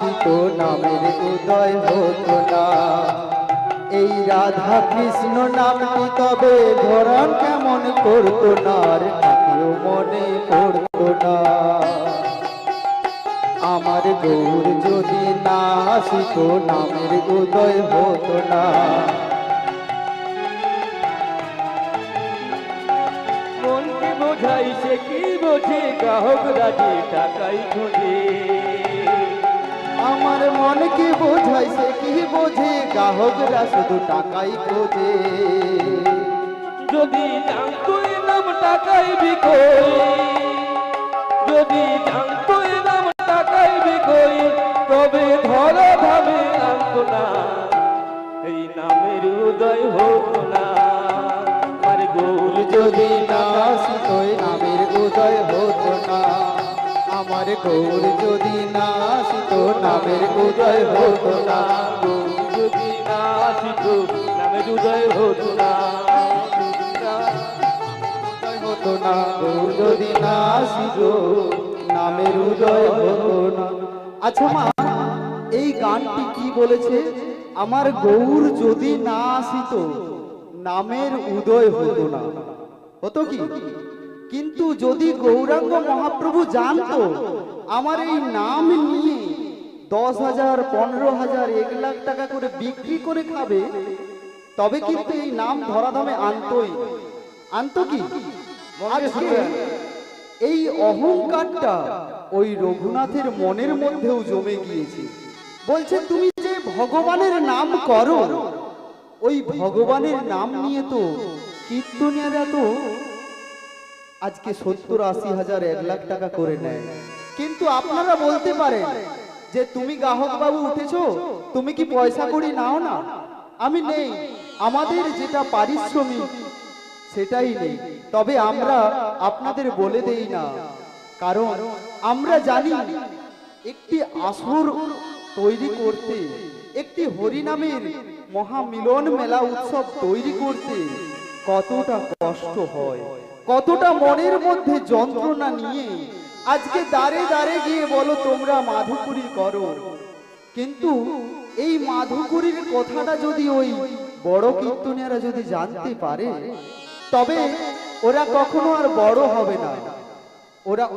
তো নামের উদয় হতো না। এই রাধা কৃষ্ণ নামটি তবে ধরন কেমন করতো না, আর কেউ মনে করতো না। আমার গৌর যদি না আসিত নামের উদয় হতো না। মনকে বোঝাই সে কি বোঝে, গ্রাহক রাজি টাকাই খোঁজে। আমার মনকে বোঝাই সে কি বোঝে, গ্রাহকরা শুধু টাকাই খোঁজে। যদি জানতো এ নাম টাকাই বিকোই, যদি জানতো এ নাম টাকাই বিকোই, তবে ধরা ধামে আনতো না, এই নামের উদয় হতো না। আমার গৌর যদি না আসিত নামের উদয় হতো না। আমার গৌর যদি না আসিত নামের উদয় হতো না। গৌর যদি না আসিত নামের উদয় হতো না। হতো না, গৌর যদি না আসিত নামের উদয় হতো না। আচ্ছা মা, এই গানটি কি বলেছে? আমার গৌর যদি না আসিত নামের উদয় হতো না, হতো কি? কিন্তু যদি গৌরাঙ্গ মহাপ্রভু জানতো আমার এই নাম নিয়ে 10,000, 15,000, 1,00,000 টাকা করে বিক্রি করে খাবে, তবে কিন্তু এই নাম ধরাধামে আনতোই। আনতো কি? আজকে এই অহংকারটা ওই রঘুনাথের মনের মধ্যেও জমে গিয়েছে। বলছে তুমি যে ভগবানের নাম করো, ওই ভগবানের নাম নিয়ে তো কীর্তনীয়রা তো আজকে 70-80,000, 1,00,000 টাকা করে নেয়। কিন্তু আপনারা বলতে পারেন যে তুমি গ্রাহক বাবু উঠেছো, তুমি কি পয়সা করি নাও না? আমি নেই, আমাদের যেটা পারিশ্রমিক সেটাই নেই। তবে আমরা আপনাদের বলে দেই না, কারণ আমরা জানি একটি আসর তৈরি করতে, একটি হরিনামের মহামিলন মেলা উৎসব তৈরি করতে কতটা কষ্ট হয়, কতটা মনের মধ্যে যন্ত্রণা নিয়ে আজকে দাঁড়ে দাঁড়ে গিয়ে বলো তোমরা মাধুকুরি করো। কিন্তু এই মাধুকুরির কথাটা যদি ওই বড় কীর্তনীয়রা যদি জানতে পারে, তবে ওরা কখনো আর বড় হবে না। ওরা